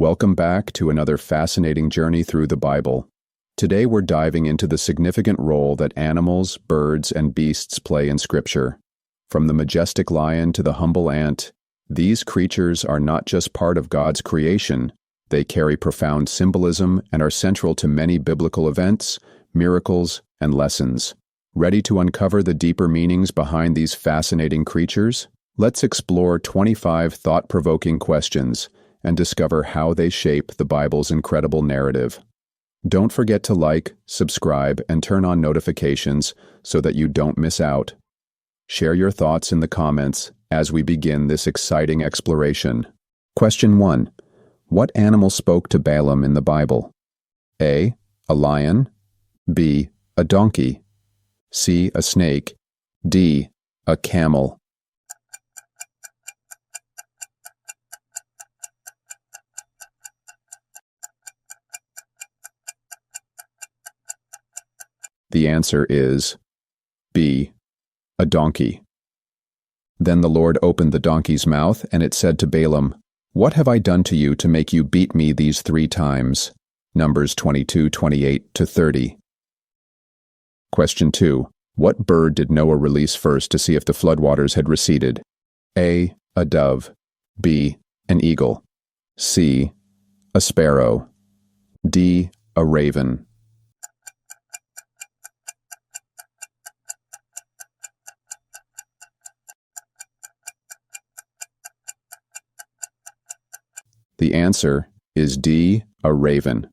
Welcome back to another fascinating journey through the Bible. Today we're diving into the significant role that animals, birds, and beasts play in Scripture. From the majestic lion to the humble ant, these creatures are not just part of God's creation, they carry profound symbolism and are central to many biblical events, miracles, and lessons. Ready to uncover the deeper meanings behind these fascinating creatures? Let's explore 25 thought-provoking questions and discover how they shape the Bible's incredible narrative. Don't forget to like, subscribe, and turn on notifications so that you don't miss out. Share your thoughts in the comments as we begin this exciting exploration. Question 1. What animal spoke to Balaam in the Bible? A. A lion. B. A donkey. C. A snake. D. A camel. The answer is B. A donkey. Then the Lord opened the donkey's mouth, and it said to Balaam, "What have I done to you to make you beat me these 3 times?" Numbers 22:28-30. Question 2. What bird did Noah release first to see if the floodwaters had receded? A. A dove. B. An eagle. C. A sparrow. D. A raven. The answer is D. A raven.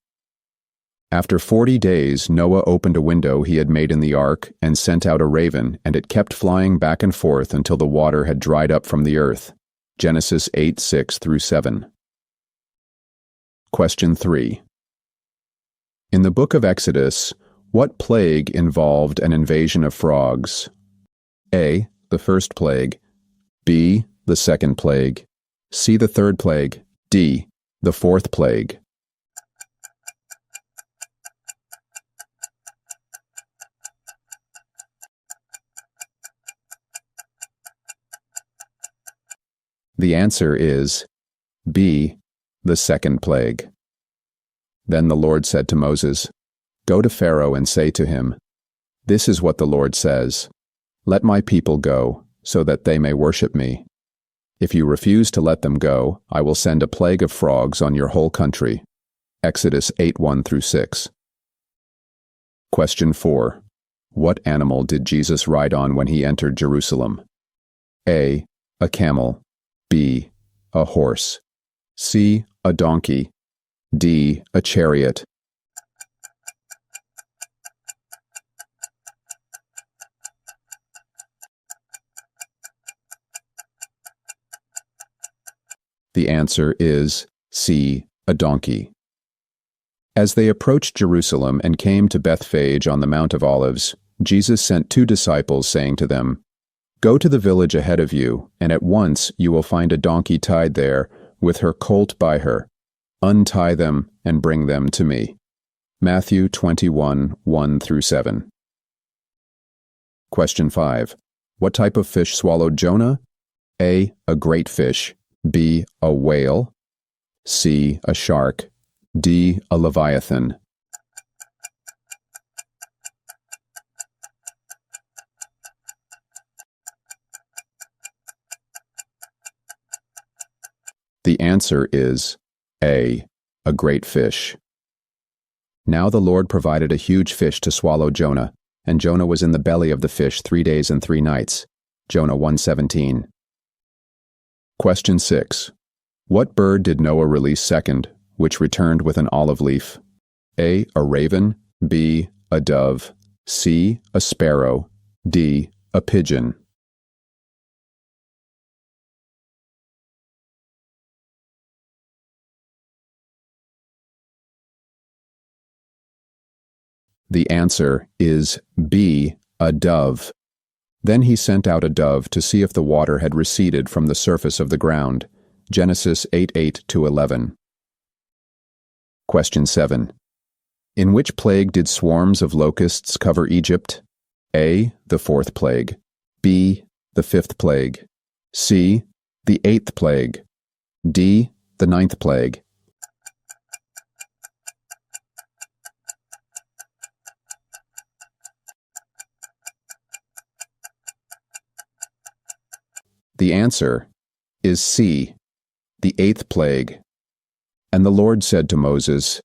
After 40 days, Noah opened a window he had made in the ark and sent out a raven, and it kept flying back and forth until the water had dried up from the earth. Genesis 8:6-7. Question 3. In the book of Exodus, what plague involved an invasion of frogs? A. The first plague. B. The second plague. C. The third plague. D. The fourth plague. The answer is B. The second plague. Then the Lord said to Moses, "Go to Pharaoh and say to him, 'This is what the Lord says. Let my people go, so that they may worship me. If you refuse to let them go, I will send a plague of frogs on your whole country.'" Exodus 8:1-6. Question 4. What animal did Jesus ride on when he entered Jerusalem? A. A camel. B. A horse. C. A donkey. D. A chariot. The answer is C. A donkey. As they approached Jerusalem and came to Bethphage on the Mount of Olives, Jesus sent 2 disciples, saying to them, "Go to the village ahead of you, and at once you will find a donkey tied there, with her colt by her. Untie them and bring them to me." Matthew 21:1-7. Question 5. What type of fish swallowed Jonah? A. A great fish. B. A whale. C. A shark. D. A leviathan. The answer is A. A great fish. Now the Lord provided a huge fish to swallow Jonah, and Jonah was in the belly of the fish 3 days and 3 nights. Jonah 1:17. Question 6. What bird did Noah release second, which returned with an olive leaf? A. A raven. B. A dove. C. A sparrow. D. A pigeon. The answer is B. A dove. Then he sent out a dove to see if the water had receded from the surface of the ground. Genesis 8:8-11. Question 7. In which plague did swarms of locusts cover Egypt? A. The 4th plague. B. The 5th plague. C. The 8th plague. D. The 9th plague. The answer is C, the eighth plague. And the Lord said to Moses,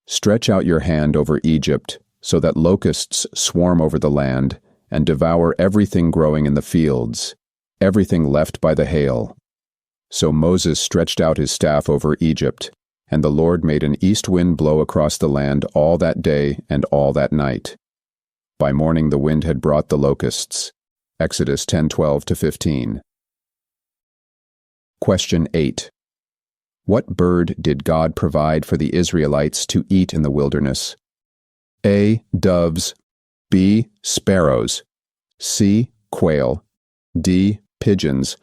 "Stretch out your hand over Egypt, so that locusts swarm over the land and devour everything growing in the fields, everything left by the hail." So Moses stretched out his staff over Egypt, and the Lord made an east wind blow across the land all that day and all that night. By morning the wind had brought the locusts. Exodus 10:12-15. Question 8. What bird did God provide for the Israelites to eat in the wilderness? A. Doves. B. Sparrows. C. Quail. D. Pigeons.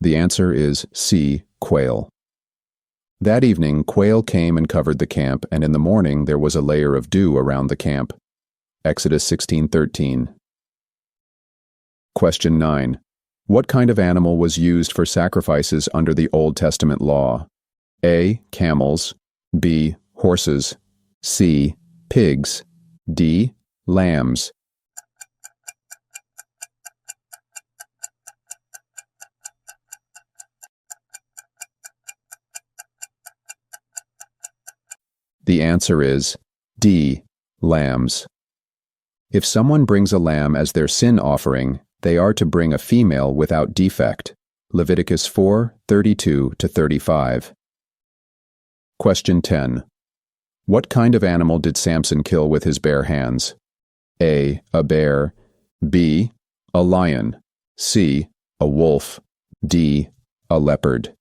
The answer is C. Quail. That evening, quail came and covered the camp, and in the morning there was a layer of dew around the camp. Exodus 16:13. Question 9. What kind of animal was used for sacrifices under the Old Testament law? A. Camels. B. Horses. C. Pigs. D. Lambs. The answer is D. Lambs. If someone brings a lamb as their sin offering, they are to bring a female without defect. Leviticus 4:32-35. Question 10. What kind of animal did Samson kill with his bare hands? A. A bear. B. A lion. C. A wolf. D. A leopard.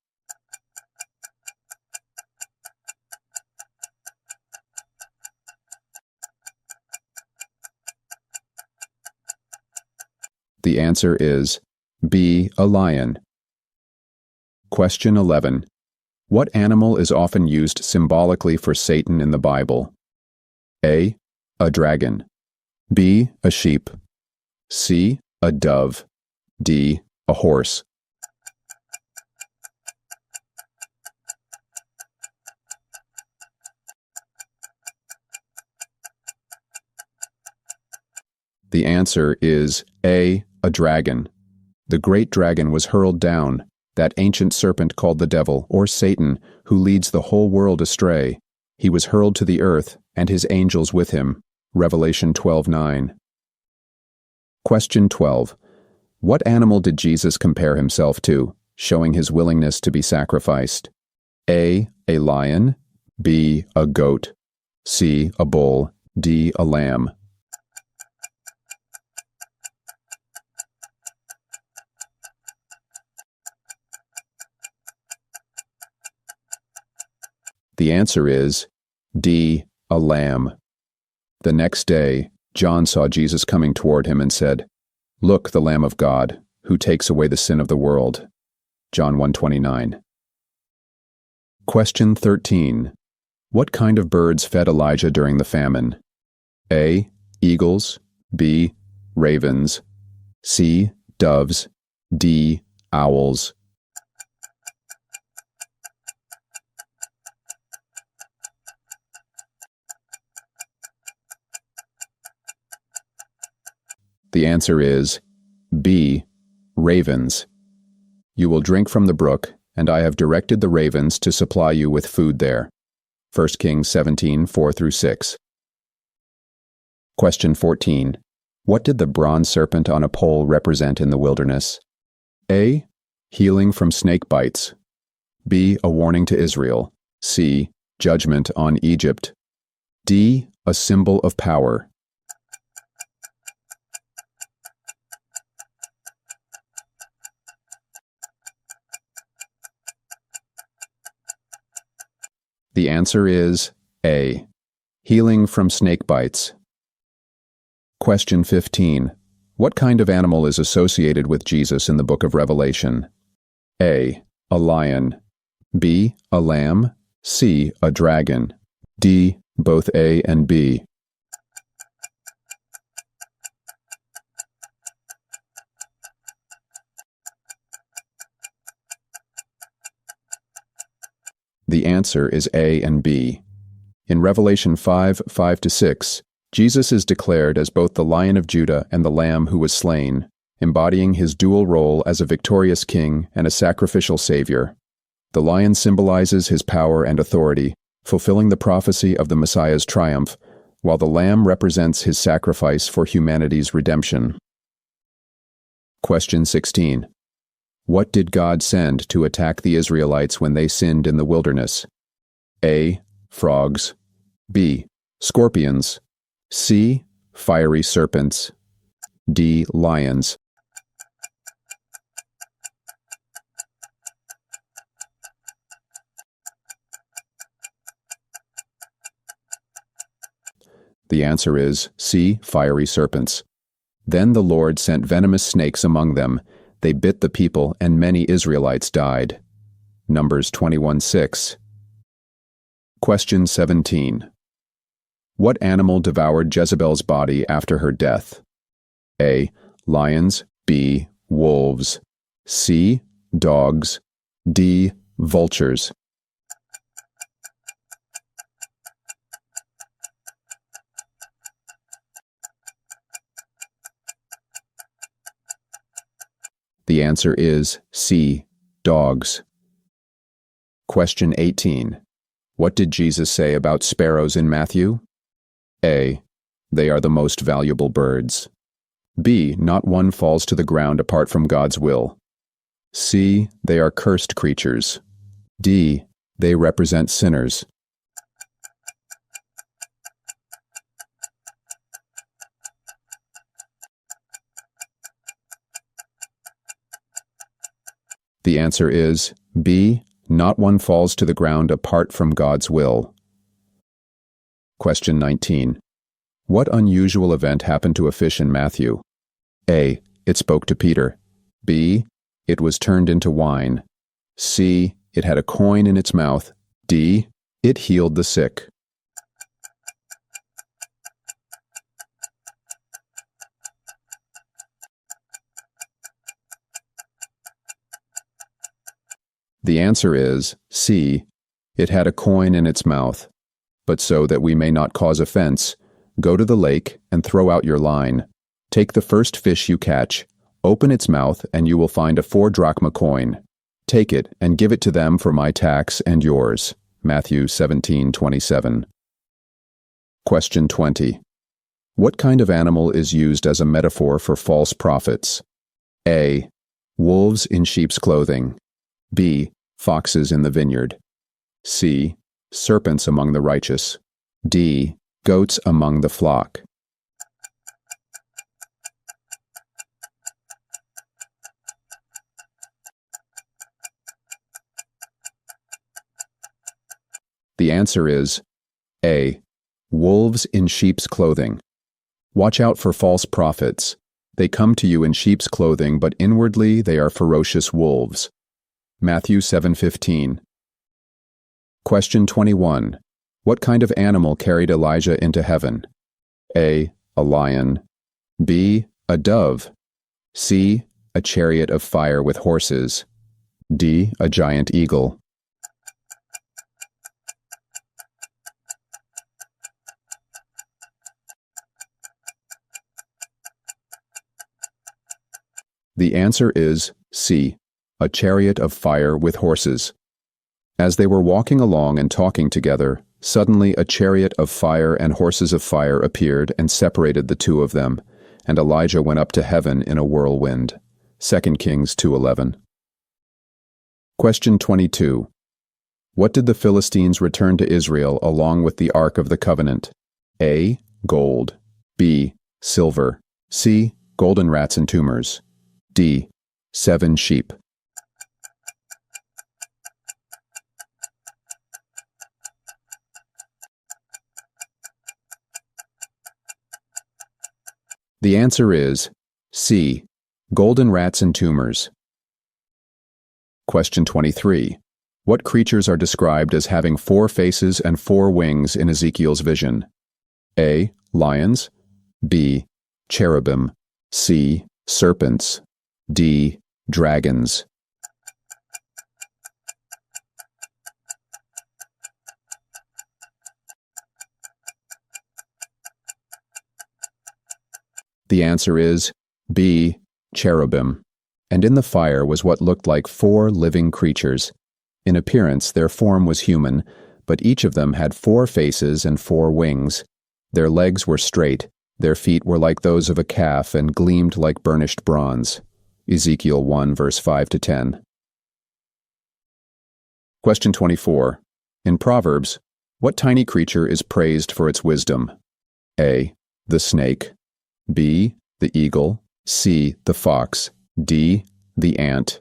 The answer is B. A lion. Question 11. What animal is often used symbolically for Satan in the Bible? A. A dragon. B. A sheep. C. A dove. D. A horse. The answer is A. A dragon. The great dragon was hurled down, that ancient serpent called the devil, or Satan, who leads the whole world astray. He was hurled to the earth, and his angels with him. Revelation 12:9. Question 12. What animal did Jesus compare himself to, showing his willingness to be sacrificed? A. A lion. B. A goat. C. A bull. D. A lamb. The answer is D. A lamb. The next day, John saw Jesus coming toward him and said, "Look, the Lamb of God, who takes away the sin of the world." John 1:29. Question 13. What kind of birds fed Elijah during the famine? A. Eagles. B. Ravens. C. Doves. D. Owls. The answer is B. Ravens. You will drink from the brook, and I have directed the ravens to supply you with food there. 1 Kings 17:4-6. Question 14. What did the bronze serpent on a pole represent in the wilderness? A. Healing from snake bites. B. A warning to Israel. C. Judgment on Egypt. D. A symbol of power. The answer is A. Healing from snake bites. Question 15. What kind of animal is associated with Jesus in the book of Revelation? A. A lion. B. A lamb. C. A dragon. D. Both A and B. The answer is A and B. In Revelation 5:5-6, Jesus is declared as both the Lion of Judah and the Lamb who was slain, embodying his dual role as a victorious king and a sacrificial savior. The lion symbolizes his power and authority, fulfilling the prophecy of the Messiah's triumph, while the lamb represents his sacrifice for humanity's redemption. Question 16. What did God send to attack the Israelites when they sinned in the wilderness? A. Frogs. B. Scorpions. C. Fiery serpents. D. Lions. The answer is C. Fiery serpents. Then the Lord sent venomous snakes among them. They bit the people, and many Israelites died. Numbers 21:6. Question 17. What animal devoured Jezebel's body after her death? A. Lions. B. Wolves. C. Dogs. D. Vultures. The answer is C. Dogs. Question 18. What did Jesus say about sparrows in Matthew? A. They are the most valuable birds. B. Not one falls to the ground apart from God's will. C. They are cursed creatures. D. They represent sinners. The answer is B. Not one falls to the ground apart from God's will. Question 19. What unusual event happened to a fish in Matthew? A. It spoke to Peter. B. It was turned into wine. C. It had a coin in its mouth. D. It healed the sick. The answer is C. It had a coin in its mouth. But so that we may not cause offense, go to the lake and throw out your line. Take the first fish you catch, open its mouth, and you will find a 4-drachma coin. Take it and give it to them for my tax and yours. Matthew 17:27. Question 20. What kind of animal is used as a metaphor for false prophets? A. Wolves in sheep's clothing. B. Foxes in the vineyard. C. Serpents among the righteous. D. Goats among the flock. The answer is A. Wolves in sheep's clothing. Watch out for false prophets. They come to you in sheep's clothing, but inwardly they are ferocious wolves. Matthew 7:15. Question 21. What kind of animal carried Elijah into heaven? A. A lion. B. A dove. C. A chariot of fire with horses. D. A giant eagle. The answer is C. A chariot of fire with horses. As they were walking along and talking together, suddenly a chariot of fire and horses of fire appeared and separated the two of them, and Elijah went up to heaven in a whirlwind. 2 Kings 2:11. Question 22. What did the Philistines return to Israel along with the Ark of the Covenant? A. Gold. B. Silver. C. Golden rats and tumors. D. 7 sheep. The answer is C. Golden rats and tumors. Question 23. What creatures are described as having 4 faces and 4 wings in Ezekiel's vision? A. Lions. B. Cherubim. C. Serpents. D. Dragons. The answer is B. Cherubim. And in the fire was what looked like 4 living creatures. In appearance, their form was human, but each of them had 4 faces and 4 wings. Their legs were straight, their feet were like those of a calf and gleamed like burnished bronze. Ezekiel 1, verse 5-10. Question 24. In Proverbs, what tiny creature is praised for its wisdom? A. The snake. B. The eagle. C. The fox. D. The ant.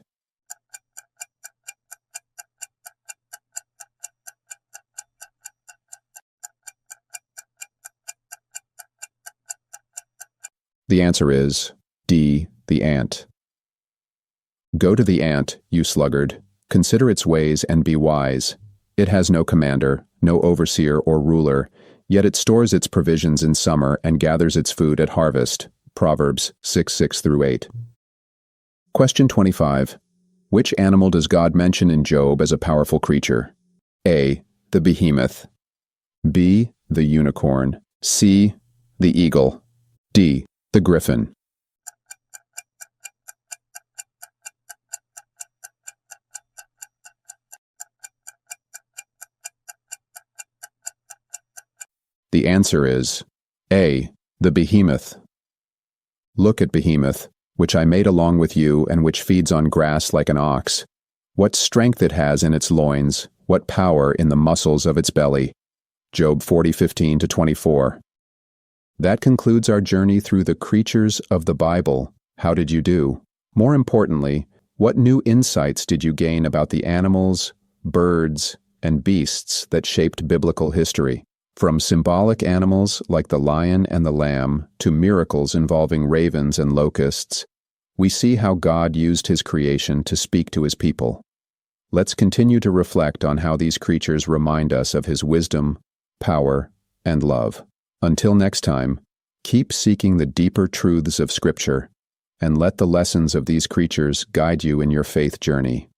The answer is D. The ant. Go to the ant, you sluggard. Consider its ways and be wise. It has no commander, no overseer or ruler, yet it stores its provisions in summer and gathers its food at harvest. Proverbs 6:6-8. Question 25. Which animal does God mention in Job as a powerful creature? A. The behemoth. B. The unicorn. C. The eagle. D. The griffin. The answer is A. The behemoth. Look at Behemoth, which I made along with you and which feeds on grass like an ox. What strength it has in its loins, what power in the muscles of its belly. Job 40:15-24. That concludes our journey through the creatures of the Bible. How did you do? More importantly, what new insights did you gain about the animals, birds, and beasts that shaped biblical history? From symbolic animals like the lion and the lamb to miracles involving ravens and locusts, we see how God used his creation to speak to his people. Let's continue to reflect on how these creatures remind us of his wisdom, power, and love. Until next time, keep seeking the deeper truths of Scripture, and let the lessons of these creatures guide you in your faith journey.